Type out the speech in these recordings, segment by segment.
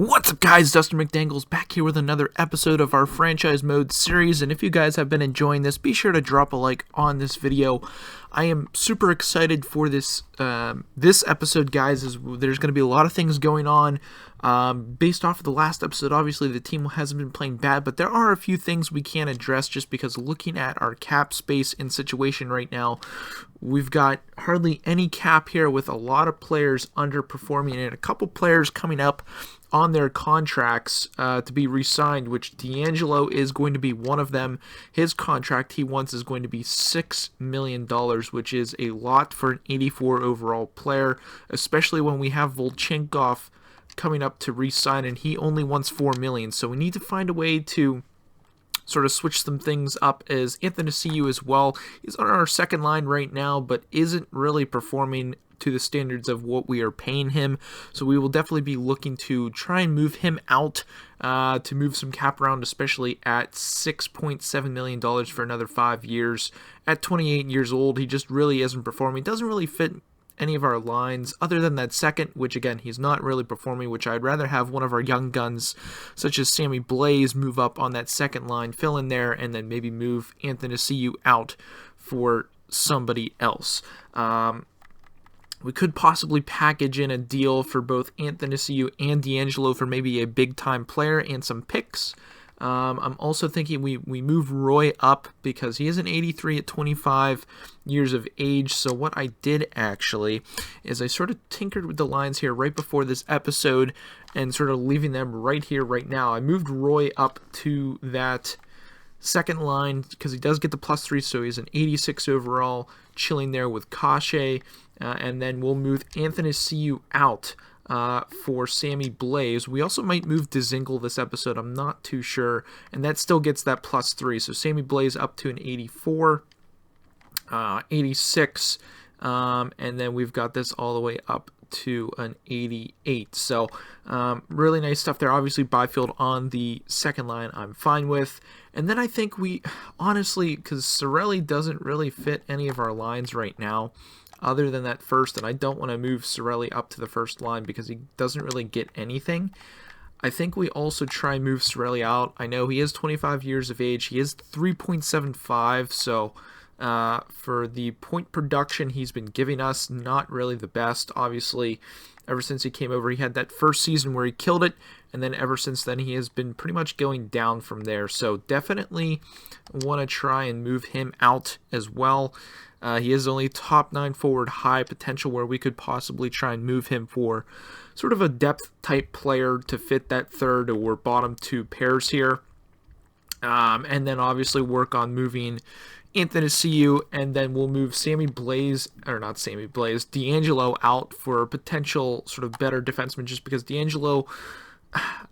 What's up, guys? Dustin McDangles back here with another episode of our franchise mode series, and if you guys have been enjoying this, be sure to drop a like on this video. I am super excited for this episode, guys. There's going to be a lot of things going on. Based off of the last episode, obviously the team hasn't been playing bad, but there are a few things we can't address just because looking at our cap space and situation right now, we've got hardly any cap here with a lot of players underperforming and a couple players coming up on their contracts to be re-signed, which D'Angelo is going to be one of them. His contract he wants is going to be $6 million, which is a lot for an 84 overall player, especially when we have Volchenkov coming up to re-sign and he only wants $4 million. So we need to find a way to sort of switch some things up, as Anthony as well is on our second line right now, but isn't really performing to the standards of what we are paying him. So we will definitely be looking to try and move him out to move some cap around, especially at $6.7 million for another 5 years. At 28 years old, he just really isn't performing. Doesn't really fit any of our lines other than that second, which again, he's not really performing, which I'd rather have one of our young guns such as Sammy Blaze move up on that second line, fill in there, and then maybe move Anthony out for somebody else. We could possibly package in a deal for both Anthony and D'Angelo for maybe a big-time player and some picks. I'm also thinking we move Roy up because he is an 83 at 25 years of age. So what I did actually is I sort of tinkered with the lines here right before this episode and sort of leaving them right here, right now. I moved Roy up to that second line because he does get the +3, so he's an 86 overall, chilling there with Kashe. And then we'll move Anthony out for Sammy Blaze. We also might move Dzingel this episode. I'm not too sure. And that still gets that +3. So Sammy Blaze up to an 84, 86. And then we've got this all the way up to an 88. So really nice stuff there. Obviously Byfield on the second line I'm fine with. And then I think we, honestly, because Cirelli doesn't really fit any of our lines right now, other than that first, and I don't want to move Cirelli up to the first line because he doesn't really get anything. I think we also try and move Cirelli out. I know he is 25 years of age. He is 3.75, so for the point production he's been giving us, not really the best. Obviously, ever since he came over, he had that first season where he killed it, and then ever since then he has been pretty much going down from there. So definitely want to try and move him out as well. He is only top 9 forward, high potential, where we could possibly try and move him for sort of a depth type player to fit that third or bottom 2 pairs here. And then obviously work on moving Anthony and then we'll move D'Angelo out for a potential sort of better defenseman, just because D'Angelo,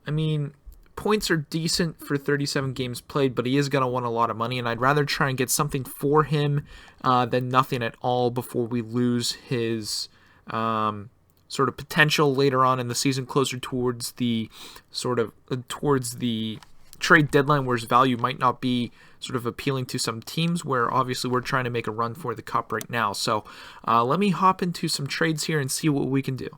I mean, points are decent for 37 games played, but he is going to want a lot of money, and I'd rather try and get something for him than nothing at all before we lose his sort of potential later on in the season, closer towards the trade deadline, where his value might not be sort of appealing to some teams, where obviously we're trying to make a run for the cup right now. So let me hop into some trades here and see what we can do.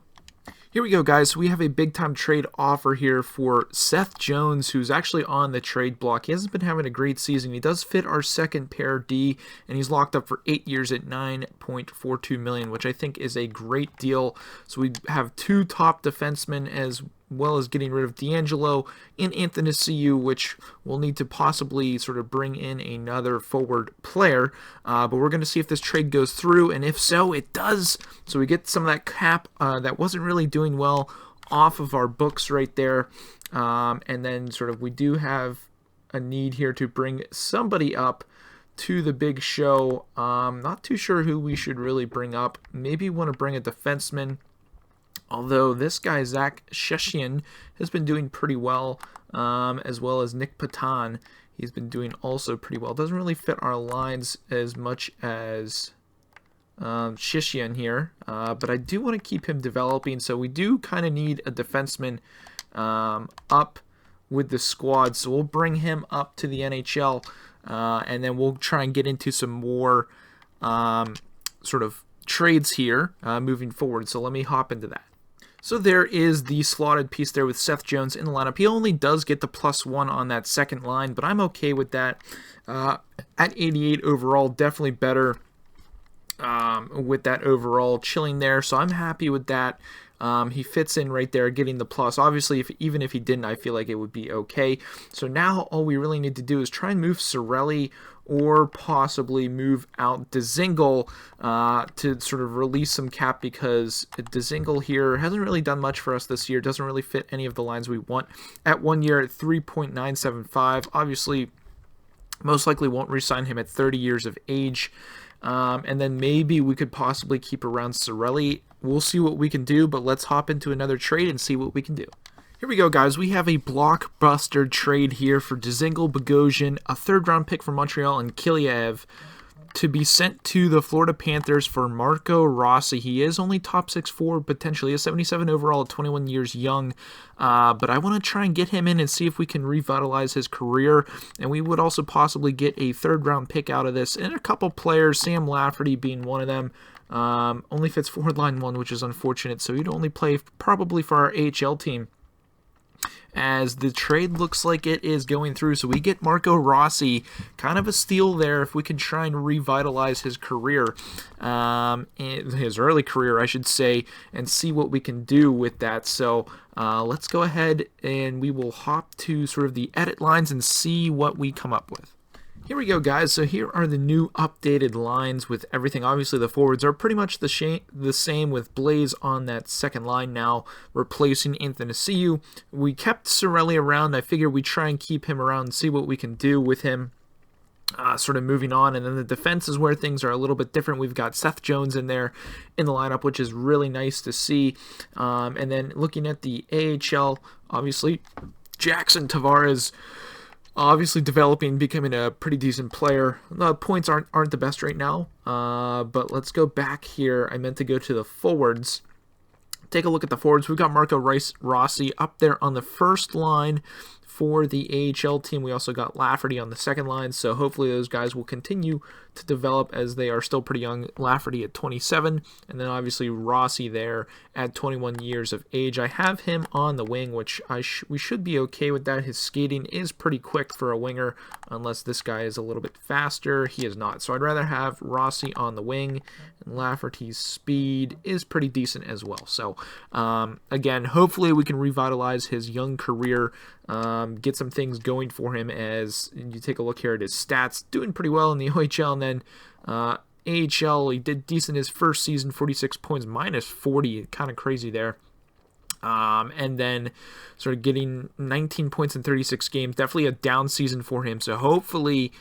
Here we go, guys. So we have a big-time trade offer here for Seth Jones, who's actually on the trade block. He hasn't been having a great season. He does fit our second pair D, and he's locked up for 8 years at $9.42 million, which I think is a great deal. So we have 2 top defensemen, as well as getting rid of D'Angelo and Anthony, which we'll need to possibly sort of bring in another forward player. But we're going to see if this trade goes through, and if so, it does. So we get some of that cap that wasn't really doing well off of our books right there. And then sort of we do have a need here to bring somebody up to the big show. Not too sure who we should really bring up. Maybe want to bring a defenseman. Although this guy, Zach Sheshian, has been doing pretty well, as well as Nick Patan. He's been doing also pretty well. Doesn't really fit our lines as much as Sheshian here, but I do want to keep him developing, so we do kind of need a defenseman up with the squad. So we'll bring him up to the NHL, and then we'll try and get into some more sort of trades here moving forward. So let me hop into that. So there is the slotted piece there with Seth Jones in the lineup. He only does get the +1 on that second line, but I'm okay with that. At 88 overall, definitely better with that overall chilling there, so I'm happy with that. He fits in right there, getting the plus. Obviously, even if he didn't, I feel like it would be okay. So now all we really need to do is try and move Cirelli or possibly move out Dzingel to sort of release some cap, because Dzingel here hasn't really done much for us this year. Doesn't really fit any of the lines we want. At 1 year at 3.975, obviously most likely won't re-sign him at 30 years of age. And then maybe we could possibly keep around Cirelli. We'll see what we can do, but let's hop into another trade and see what we can do. Here we go, guys. We have a blockbuster trade here for Dzingel, Bogosian, a third-round pick from Montreal, and Kiliev to be sent to the Florida Panthers for Marco Rossi. He is only top 6'4", potentially a 77 overall at 21 years young, but I want to try and get him in and see if we can revitalize his career, and we would also possibly get a third-round pick out of this, and a couple players, Sam Lafferty being one of them. Only fits forward line 1, which is unfortunate, so he'd only play probably for our AHL team, as the trade looks like it is going through. So we get Marco Rossi, kind of a steal there if we can try and revitalize his career, his early career, I should say, and see what we can do with that. So let's go ahead and we will hop to sort of the edit lines and see what we come up with. Here we go, guys. So here are the new updated lines with everything. Obviously, the forwards are pretty much the same, with Blaze on that second line now, replacing Athanasiou. We kept Cirelli around. I figured we'd try and keep him around and see what we can do with him. Sort of moving on, and then the defense is where things are a little bit different. We've got Seth Jones in there in the lineup, which is really nice to see. And then looking at the AHL, obviously, Jackson Tavares, obviously developing, becoming a pretty decent player. The points aren't the best right now, but let's go back here. I meant to go to the forwards. Take a look at the forwards. We've got Marco Rossi up there on the first line for the AHL team. We also got Lafferty on the second line, so hopefully those guys will continue to develop, as they are still pretty young. Lafferty at 27, and then obviously Rossi there at 21 years of age. I have him on the wing, which we should be okay with that. His skating is pretty quick for a winger, unless this guy is a little bit faster. He is not, so I'd rather have Rossi on the wing, and Lafferty's speed is pretty decent as well. So again, hopefully we can revitalize his young career, get some things going for him. As you take a look here at his stats, doing pretty well in the OHL, and then AHL, he did decent his first season, 46 points, minus 40, kind of crazy there. And then sort of getting 19 points in 36 games, definitely a down season for him. So hopefully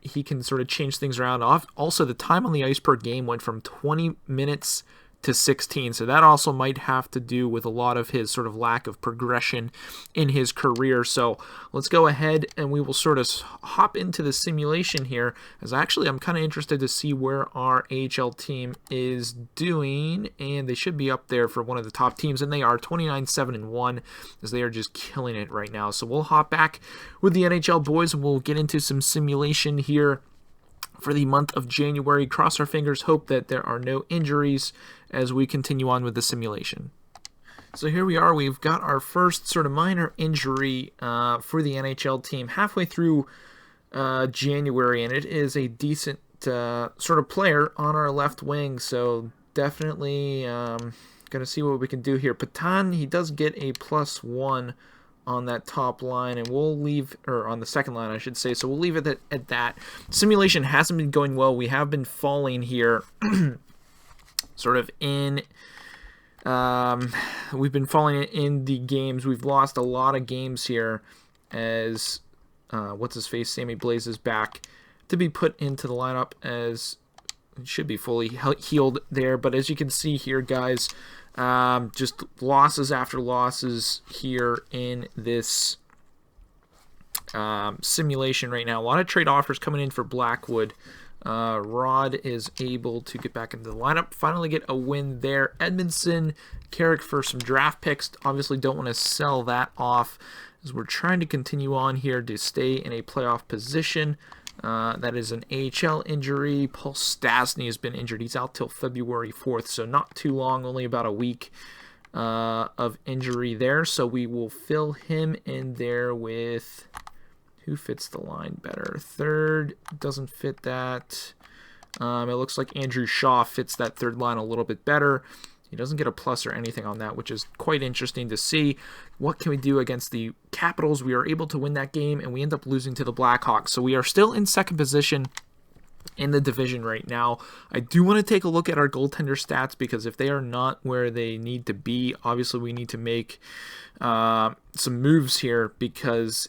he can sort of change things around. Also, the time on the ice per game went from 20 minutes to 16, so that also might have to do with a lot of his sort of lack of progression in his career. So let's go ahead and we will sort of hop into the simulation here, as actually I'm kind of interested to see where our AHL team is doing, and they should be up there for one of the top teams, and they are 29-7-1, as they are just killing it right now. So we'll hop back with the NHL boys and we'll get into some simulation here for the month of January. Cross our fingers, hope that there are no injuries as we continue on with the simulation. So here we are. We've got our first sort of minor injury for the NHL team halfway through January, and it is a decent sort of player on our left wing, so definitely going to see what we can do here. Patan, he does get a +1 on that top line, and we'll leave, or on the second line, I should say, so we'll leave it at that. Simulation hasn't been going well. We have been falling here sort of in, we've been falling in the games. We've lost a lot of games here, as, what's-his-face, Sammy Blaze is back to be put into the lineup, as it should be fully healed there. But as you can see here, guys, just losses after losses here in this simulation right now. A lot of trade offers coming in for Blackwood. Rod is able to get back into the lineup, finally get a win there. Edmondson, Carrick for some draft picks. Obviously don't want to sell that off, as we're trying to continue on here to stay in a playoff position. That is an AHL injury. Paul Stastny has been injured. He's out till February 4th, so not too long, only about a week of injury there. So we will fill him in there with... Who fits the line better? Third doesn't fit that. It looks like Andrew Shaw fits that third line a little bit better. He doesn't get a plus or anything on that, which is quite interesting to see. What can we do against the Capitals? We are able to win that game, and we end up losing to the Blackhawks. So we are still in second position in the division right now. I do want to take a look at our goaltender stats, because if they are not where they need to be, obviously we need to make some moves here, because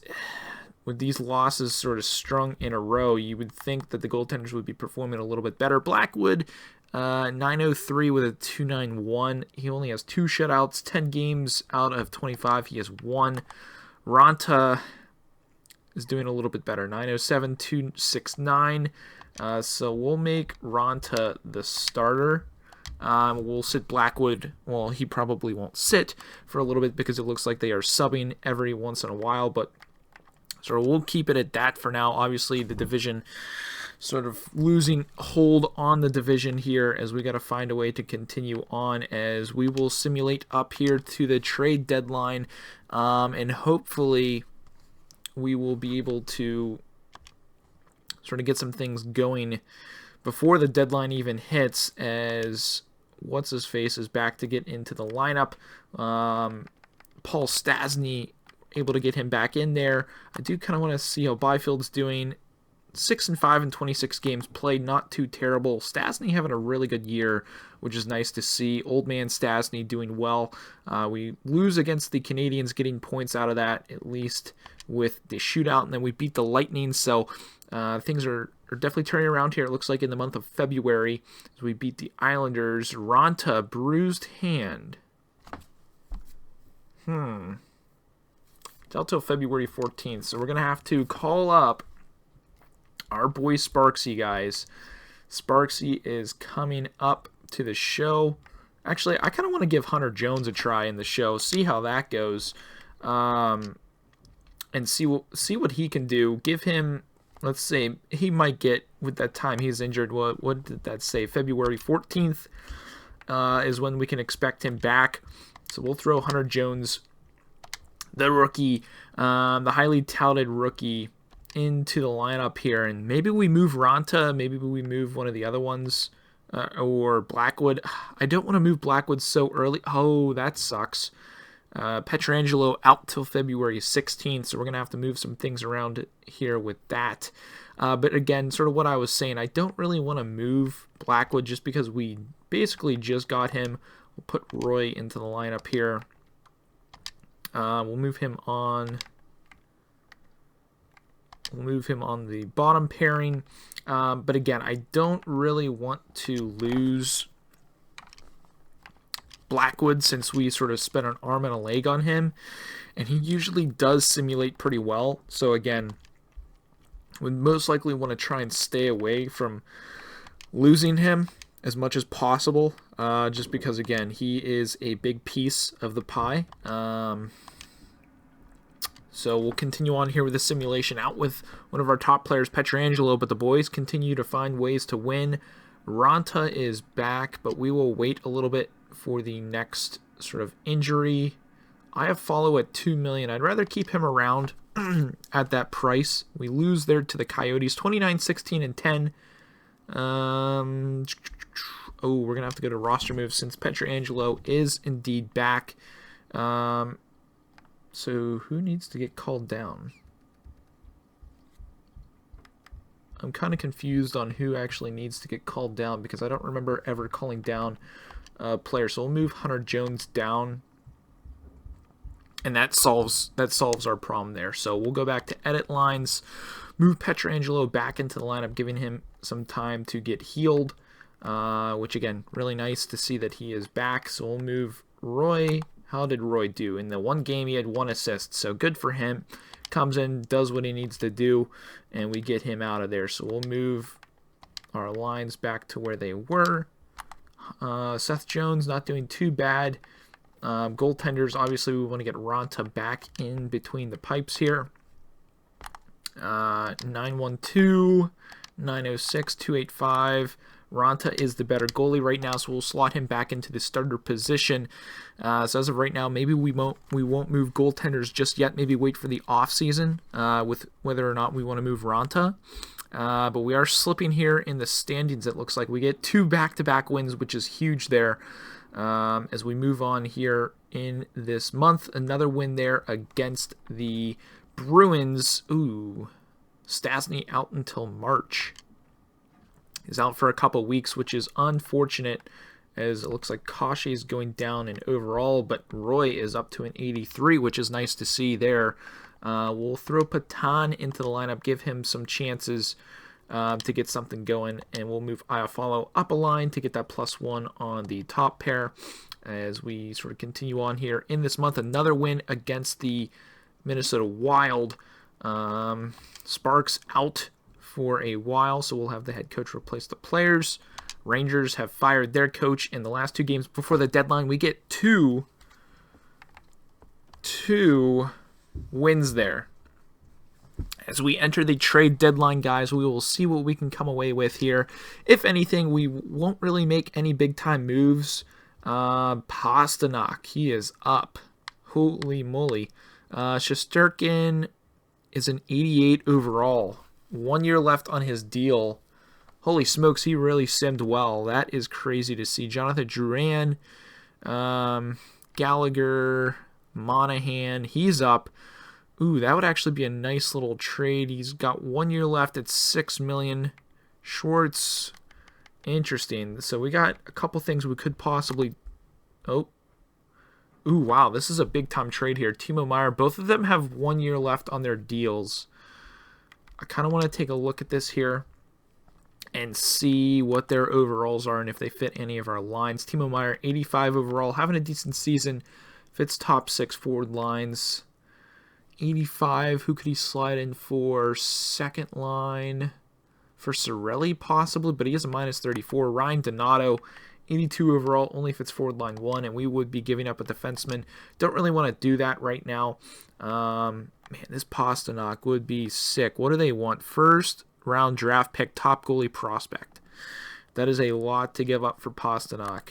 with these losses sort of strung in a row, you would think that the goaltenders would be performing a little bit better. Blackwood, 903 with a 291. He only has 2 shutouts, 10 games out of 25. He has 1. Ranta is doing a little bit better, 907, 269. So we'll make Ranta the starter. We'll sit Blackwood. Well, he probably won't sit for a little bit because it looks like they are subbing every once in a while, but so we'll keep it at that for now. Obviously, the division sort of losing hold on the division here, as we got to find a way to continue on, as we will simulate up here to the trade deadline, and hopefully we will be able to sort of get some things going before the deadline even hits, as what's-his-face is back to get into the lineup. Paul Stastny, able to get him back in there. I do kind of want to see how Byfield's doing. 6-5 in 26 games played, not too terrible. Stastny having a really good year, which is nice to see. Old man Stastny doing well. We lose against the Canadians, getting points out of that, at least with the shootout, and then we beat the Lightning, so things are definitely turning around here. It looks like in the month of February, as we beat the Islanders. Ranta, bruised hand. It's out till February 14th, so we're going to have to call up our boy Sparksy, guys. Sparksy is coming up to the show. Actually, I kind of want to give Hunter Jones a try in the show, see how that goes, and see what he can do. Give him, let's say, he might get, with that time he's injured, what did that say? February 14th is when we can expect him back. So we'll throw Hunter Jones, the rookie, the highly touted rookie, into the lineup here, and maybe we move Ranta, maybe we move one of the other ones, or Blackwood. I don't want to move Blackwood so early. Oh, that sucks. Pietrangelo out till February 16th, so we're going to have to move some things around here with that. But again, sort of what I was saying, I don't really want to move Blackwood just because we basically just got him. We'll put Roy into the lineup here. We'll move him on. We'll move him on the bottom pairing. But again, I don't really want to lose Blackwood, since we sort of spent an arm and a leg on him, and he usually does simulate pretty well. So again, we most likely want to try and stay away from losing him as much as possible, just because, again, he is a big piece of the pie. So we'll continue on here with the simulation, out with one of our top players, Pietrangelo, but the boys continue to find ways to win. Ranta is back, but we will wait a little bit for the next sort of injury. I have Follow at $2 million. I'd rather keep him around at that price. We lose there to the Coyotes, 29, 16, and 10. We're going to have to go to roster moves since Pietrangelo is indeed back. So who needs to get called down? I'm kind of confused on who actually needs to get called down, because I don't remember ever calling down a player. So we'll move Hunter Jones down, and that solves our problem there. So we'll go back to edit lines, move Pietrangelo back into the lineup, giving him some time to get healed, which, again, really nice to see that he is back. So we'll move Roy. How did Roy do? In the one game, he had 1 assist, so good for him. Comes in, does what he needs to do, and we get him out of there. So we'll move our lines back to where they were. Seth Jones not doing too bad. Goaltenders, obviously we want to get Ranta back in between the pipes here. 912, 906, 285. Ranta is the better goalie right now, so we'll slot him back into the starter position. So as of right now, maybe we won't move goaltenders just yet. Maybe wait for the off season with whether or not we want to move Ranta. But we are slipping here in the standings. It looks like we get 2 back-to-back wins, which is huge there. As we move on here in this month, another win there against the Bruins. Ooh, Stastny out until March. He's out for a couple weeks, which is unfortunate, as it looks like Koshy is going down in overall, but Roy is up to an 83, which is nice to see there. We'll throw Patan into the lineup, give him some chances to get something going, and we'll move Iafallo up a line to get that +1 on the top pair as we sort of continue on here in this month. Another win against the Minnesota Wild. Sparks out for a while, so we'll have the head coach replace the players. Rangers have fired their coach in the last 2 games before the deadline. We get two wins there. As we enter the trade deadline, guys, we will see what we can come away with here. If anything, we won't really make any big-time moves. Pasternak, he is up. Holy moly. Shesterkin is an 88 overall. 1 year left on his deal. Holy smokes, he really simmed well. That is crazy to see. Jonathan Duran, Gallagher, Monahan, he's up. Ooh, that would actually be a nice little trade. He's got 1 year left at $6 million. Schwartz, interesting. So we got a couple things we could possibly... Oh. Ooh, wow, this is a big-time trade here. Timo Meier, both of them have 1 year left on their deals. I kind of want to take a look at this here and see what their overalls are and if they fit any of our lines. Timo Meier, 85 overall, having a decent season. Fits top 6 forward lines. 85, who could he slide in for? Second line for Cirelli, possibly, but he is a -34. Ryan Donato, 82 overall, only fits forward line 1, and we would be giving up a defenseman. Don't really want to do that right now. Man, this Pasternak would be sick. What do they want? First round draft pick, top goalie prospect. That is a lot to give up for Pasternak.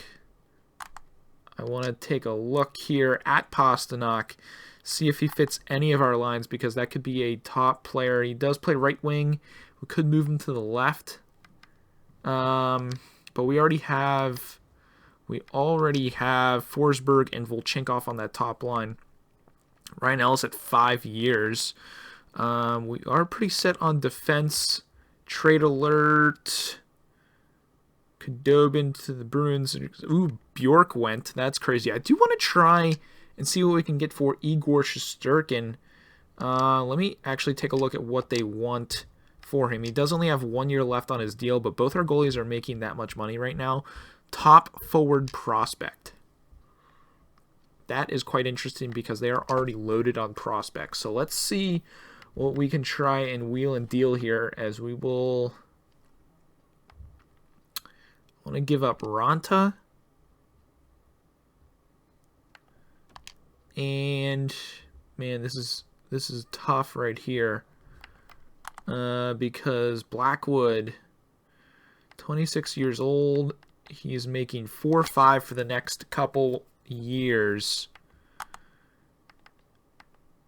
I want to take a look here at Pasternak, see if he fits any of our lines, because that could be a top player. He does play right wing. We could move him to the left. But we already have Forsberg and Volchenkov on that top line. Ryan Ellis at 5 years. We are pretty set on defense. Trade alert. Khudobin to the Bruins. Ooh, Bjork went. That's crazy. I do want to try and see what we can get for Igor Shesterkin. Let me actually take a look at what they want for him. He does only have 1 year left on his deal, but both our goalies are making that much money right now. Top forward prospect. That is quite interesting because they are already loaded on prospects. So let's see what we can try and wheel and deal here, as we will want to give up Ranta. And man, this is tough right here. Because Blackwood, 26 years old, he's making 4.5 for the next couple years.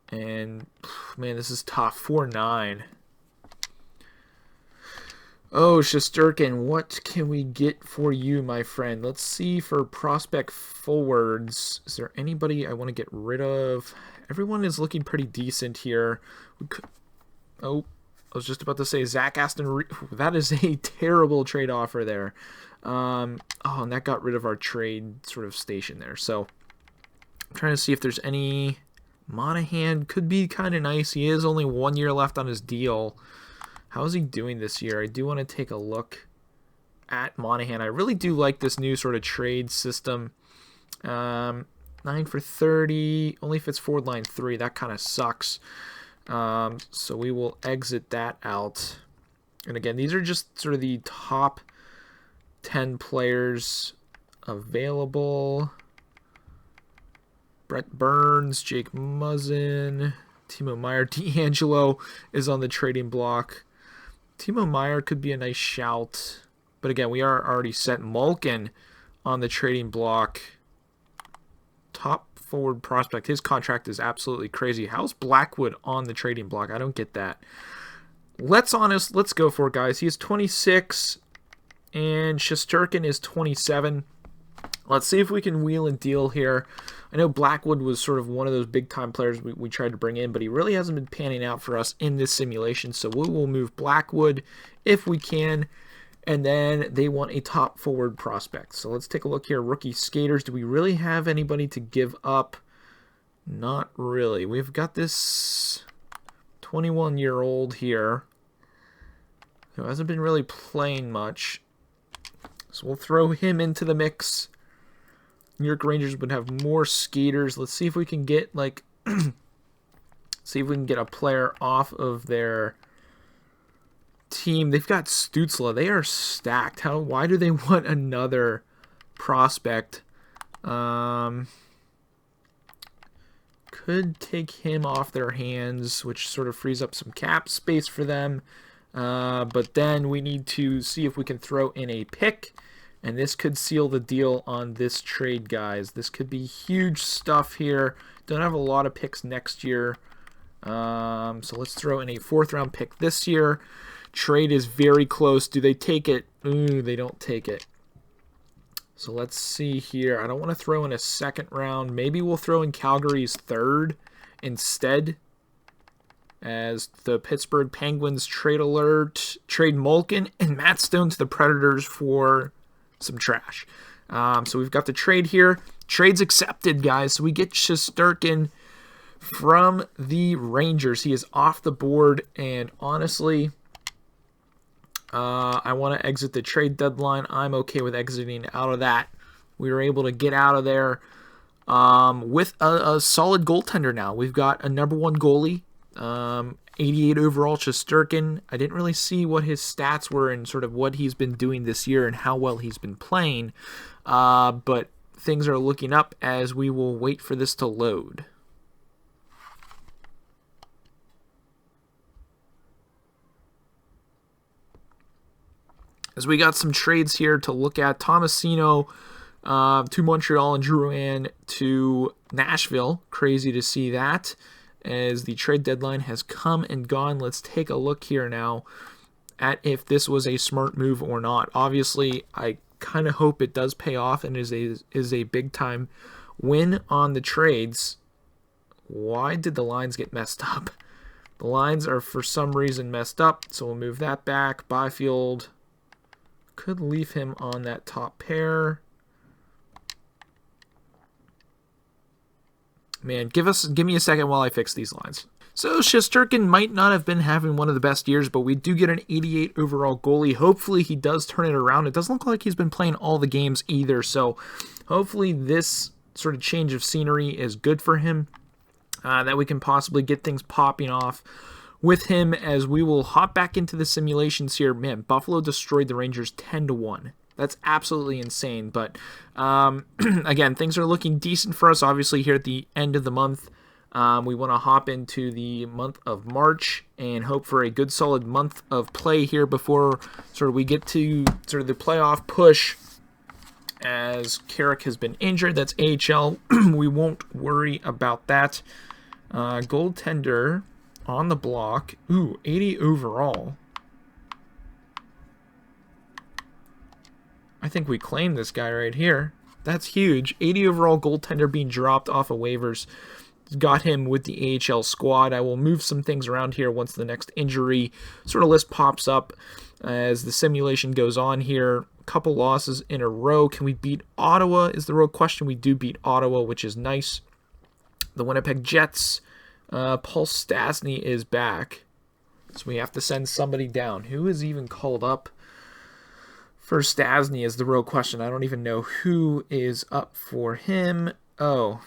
And man, this is tough. 4.9. Oh, Shesterkin, what can we get for you, my friend? Let's see for prospect forwards. Is there anybody I want to get rid of? Everyone is looking pretty decent here. Oh, I was just about to say Zach Aston. That is a terrible trade offer there. And that got rid of our trade sort of station there. So I'm trying to see if there's any. Monahan could be kind of nice. He is only 1 year left on his deal. How is he doing this year? I do want to take a look at Monahan. I really do like this new sort of trade system. 9 for 30. Only fits forward line 3. That kind of sucks. So we will exit that out. And again, these are just sort of the top 10 players available. Brett Burns, Jake Muzzin, Timo Meier. D'Angelo is on the trading block. Timo Meier could be a nice shout. But again, we are already set. Malkin on the trading block. Top forward prospect. His contract is absolutely crazy. How's Blackwood on the trading block? I don't get that. Let's go for it, guys. He is 26, and Shesterkin is 27. Let's see if we can wheel and deal here. I know Blackwood was sort of one of those big-time players we tried to bring in, but he really hasn't been panning out for us in this simulation, so we will move Blackwood if we can, and then they want a top forward prospect. So let's take a look here. Rookie skaters. Do we really have anybody to give up? Not really. We've got this 21-year-old here who hasn't been really playing much. So we'll throw him into the mix. New York Rangers would have more skaters. Let's see if we can get see if we can get a player off of their team. They've got Stützle. They are stacked. Why do they want another prospect? Could take him off their hands, which sort of frees up some cap space for them. But then we need to see if we can throw in a pick, and this could seal the deal on this trade, guys. This could be huge stuff here. Don't have a lot of picks next year. So let's throw in a 4th-round pick this year. Trade is very close. Do they take it? Ooh, they don't take it. So let's see here. I don't want to throw in a 2nd round. Maybe we'll throw in Calgary's 3rd instead. As the Pittsburgh Penguins trade Malkin and Matt Stone to the Predators for some trash. So we've got the trade here. Trade's accepted, guys. So we get Shesterkin from the Rangers. He is off the board, and honestly, I want to exit the trade deadline. I'm okay with exiting out of that. We were able to get out of there with a solid goaltender now. We've got a #1 goalie. 88 overall Shesterkin. I didn't really see what his stats were and sort of what he's been doing this year and how well he's been playing. But things are looking up as we will wait for this to load. As we got some trades here to look at. Tomasino to Montreal and Drouin to Nashville. Crazy to see that, as the trade deadline has come and gone. Let's take a look here now at if this was a smart move or not. Obviously, I kind of hope it does pay off and is a big-time win on the trades. Why did the lines get messed up? The lines are for some reason messed up, so we'll move that back. Byfield, could leave him on that top pair. Man, give me a second while I fix these lines. So Shesterkin might not have been having one of the best years, but we do get an 88 overall goalie. Hopefully he does turn it around. It doesn't look like he's been playing all the games either, so hopefully this sort of change of scenery is good for him, that we can possibly get things popping off with him as we will hop back into the simulations here. Man, Buffalo destroyed the Rangers 10-1. That's absolutely insane, but again, things are looking decent for us, obviously, here at the end of the month. We want to hop into the month of March and hope for a good, solid month of play here before sort of we get to sort of the playoff push, as Carrick has been injured. That's AHL. We won't worry about that. Goaltender on the block. Ooh, 80 overall. I think we claim this guy right here. That's huge. 80 overall goaltender being dropped off of waivers. Got him with the AHL squad. I will move some things around here once the next injury sort of list pops up as the simulation goes on here. A couple losses in a row. Can we beat Ottawa is the real question. We do beat Ottawa, which is nice. The Winnipeg Jets. Paul Stastny is back. So we have to send somebody down. Who is even called up for Stastny is the real question. I don't even know who is up for him. Oh,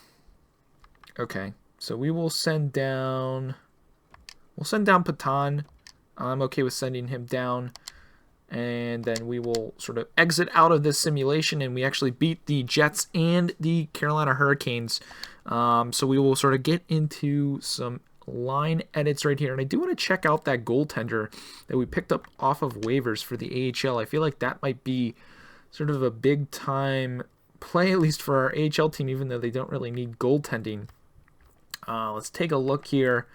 okay. So we will send down. We'll send down Patan. I'm okay with sending him down. And then we will sort of exit out of this simulation, and we actually beat the Jets and the Carolina Hurricanes. So we will sort of get into some line edits right here. And I do want to check out that goaltender that we picked up off of waivers for the AHL. I feel like that might be sort of a big-time play, at least for our AHL team, even though they don't really need goaltending. Let's take a look here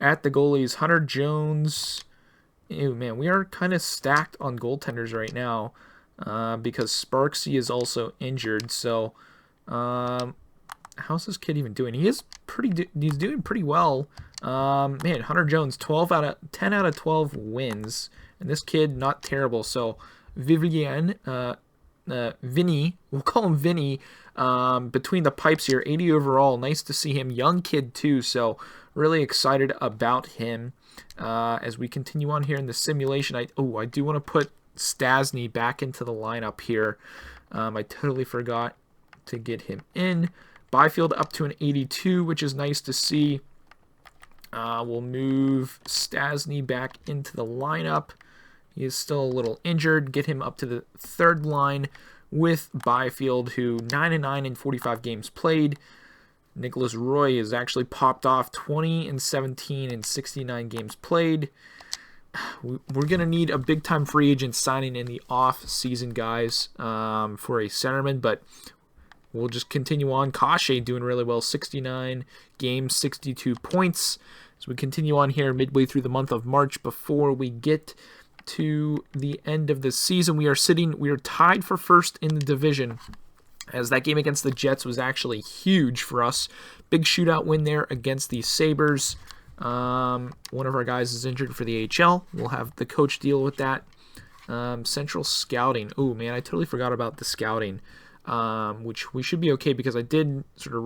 at the goalies. Hunter Jones. Ew, man, we are kind of stacked on goaltenders right now because Sparksy is also injured. So, how's this kid even doing? He's doing pretty well. Man, Hunter Jones, 10 out of 12 wins, and this kid not terrible. So, Vinny, we'll call him Vinny, between the pipes here, 80 overall. Nice to see him. Young kid too, so really excited about him. As we continue on here in the simulation, I do want to put Stastny back into the lineup here. I totally forgot to get him in. Byfield up to an 82, which is nice to see. We'll move Stastny back into the lineup. He is still a little injured. Get him up to the third line with Byfield, who 9-9 in 45 games played. Nicholas Roy has actually popped off 20-17 in 69 games played. We're going to need a big-time free agent signing in the off-season, guys, for a centerman, but we'll just continue on. Kashe doing really well, 69 games, 62 points. As we continue on here midway through the month of March before we get to the end of the season, we are tied for first in the division, as that game against the Jets was actually huge for us. Big shootout win there against the Sabres. One of our guys is injured for the AHL. We'll have the coach deal with that. Central scouting. Oh, man, I totally forgot about the scouting, which we should be okay because I did sort of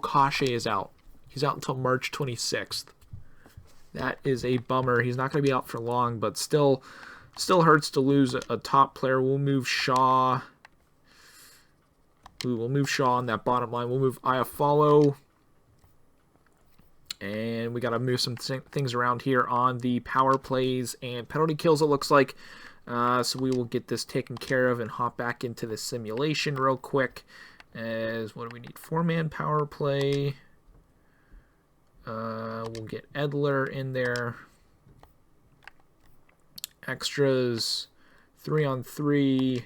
Kashe is out. He's out until March 26th. That is a bummer. He's not going to be out for long, but still hurts to lose a top player. We'll move Shaw. We'll move Shaw on that bottom line. We'll move Iafallo. And we got to move some things around here on the power plays and penalty kills, it looks like. So we will get this taken care of and hop back into the simulation real quick. As what do we need? 4-man power play. We'll get Edler in there. Extras, 3-on-3.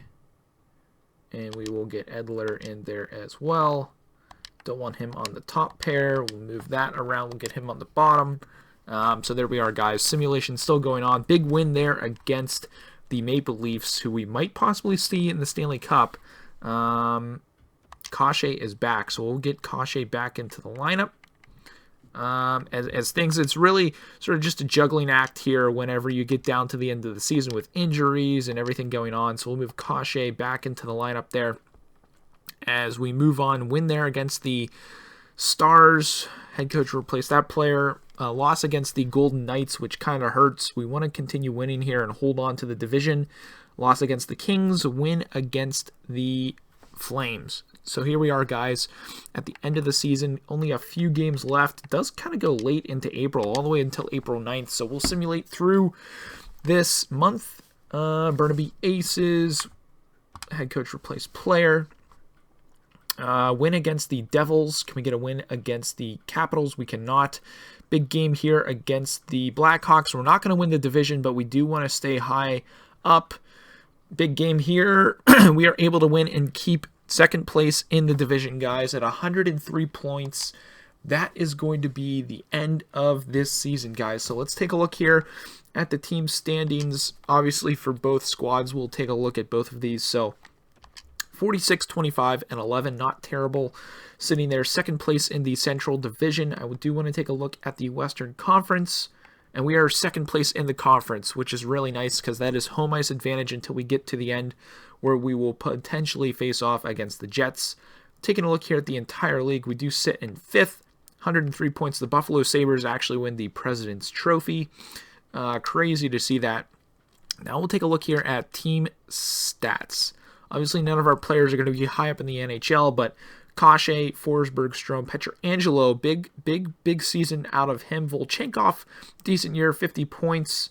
And we will get Edler in there as well. Don't want him on the top pair. We'll move that around. We'll get him on the bottom. So there we are, guys. Simulation still going on. Big win there against the Maple Leafs, who we might possibly see in the Stanley Cup. Kashe is back, so we'll get Kashe back into the lineup. As things, it's really sort of just a juggling act here whenever you get down to the end of the season with injuries and everything going on. So we'll move Kashe back into the lineup there as we move on. Win there against the Stars. Head coach replaced that player. Loss against the Golden Knights, which kind of hurts. We want to continue winning here and hold on to the division. Loss against the Kings. Win against the Flames. So here we are, guys, at the end of the season. Only a few games left. It does kind of go late into April, all the way until April 9th. So we'll simulate through this month. Burnaby Aces. Head coach replaced player. Win against the Devils. Can we get a win against the Capitals? We cannot. Big game here against the Blackhawks. We're not going to win the division, but we do want to stay high up. Big game here. We are able to win and keep second place in the division, guys, at 103 points. That is going to be the end of this season, guys. So let's take a look here at the team standings. Obviously, for both squads, we'll take a look at both of these. So 46, 25, and 11, not terrible. Sitting there, second place in the Central Division. I do want to take a look at the Western Conference. And we are second place in the conference, which is really nice because that is home ice advantage until we get to the end, where we will potentially face off against the Jets. Taking a look here at the entire league, we do sit in 5th, 103 points. The Buffalo Sabres actually win the President's Trophy. Crazy to see that. Now we'll take a look here at team stats. Obviously, none of our players are going to be high up in the NHL, but Kashe, Forsberg, Strome, Pietrangelo, big season out of him. Volchenkov, decent year, 50 points.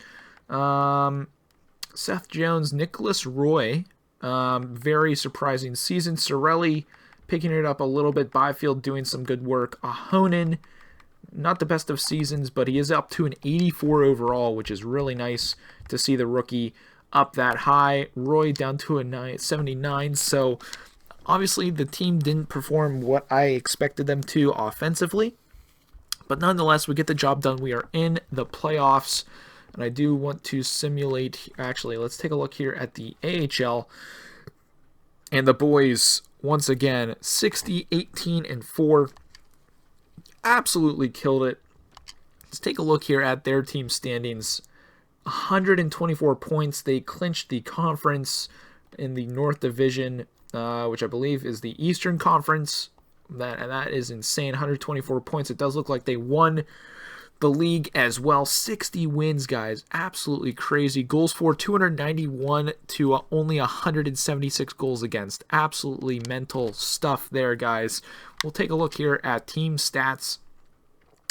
Seth Jones, Nicholas Roy, very surprising season. Sorelli picking it up a little bit. Byfield doing some good work. Ahonen, not the best of seasons, but he is up to an 84 overall, which is really nice to see the rookie up that high. Roy down to a 79. So obviously the team didn't perform what I expected them to offensively, but nonetheless, we get the job done. We are in the playoffs, and I do want to simulate. Actually, let's take a look here at the AHL. And the boys, once again, 60, 18, and 4. Absolutely killed it. Let's take a look here at their team standings. 124 points. They clinched the conference in the North Division, which I believe is the Eastern Conference. That is insane. 124 points. It does look like they won the league as well. 60 wins, guys. Absolutely crazy. Goals for 291 to only 176 goals against. Absolutely mental stuff there, guys. We'll take a look here at team stats.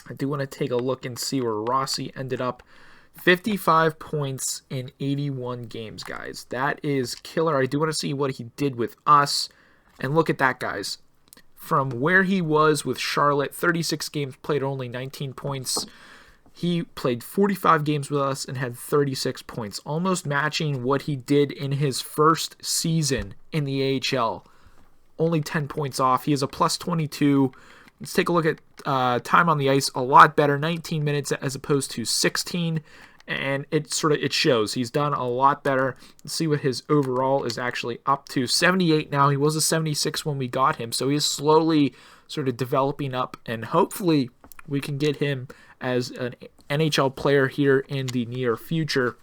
I do want to take a look and see where Rossi ended up. 55 points in 81 games, guys. That is killer. I do want to see what he did with us. And look at that, guys. From where he was with Charlotte, 36 games played, only 19 points. He played 45 games with us and had 36 points, almost matching what he did in his first season in the AHL. Only 10 points off. He is a plus 22. Let's take a look at time on the ice. A lot better, 19 minutes as opposed to 16. And it shows. He's done a lot better. Let's see what his overall is actually up to. 78 now. He was a 76 when we got him. So he's slowly sort of developing up. And hopefully we can get him as an NHL player here in the near future.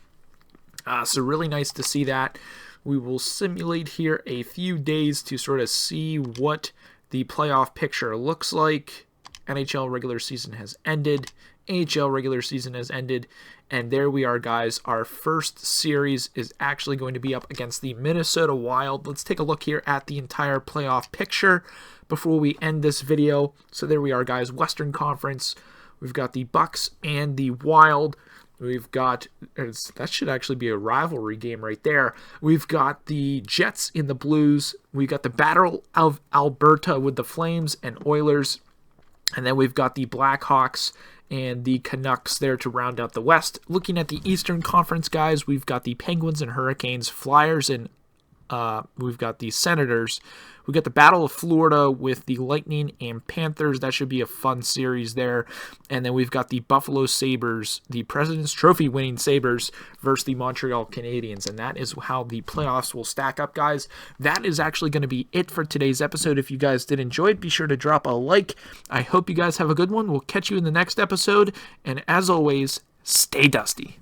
So really nice to see that. We will simulate here a few days to sort of see what the playoff picture looks like. NHL regular season has ended. AHL regular season has ended. And there we are, guys. Our first series is actually going to be up against the Minnesota Wild. Let's take a look here at the entire playoff picture before we end this video. So there we are, guys. Western Conference. We've got the Bucks and the Wild. We've got, that should actually be a rivalry game right there. We've got the Jets in the Blues. We've got the Battle of Alberta with the Flames and Oilers. And then we've got the Blackhawks and the Canucks there to round out the West. Looking at the Eastern Conference, guys, we've got the Penguins and Hurricanes, Flyers, and we've got the Senators. We've got the Battle of Florida with the Lightning and Panthers. That should be a fun series there. And then we've got the Buffalo Sabres, the President's Trophy winning Sabres versus the Montreal Canadiens. And that is how the playoffs will stack up, guys. That is actually going to be it for today's episode. If you guys did enjoy it, be sure to drop a like. I hope you guys have a good one. We'll catch you in the next episode. And as always, stay dusty.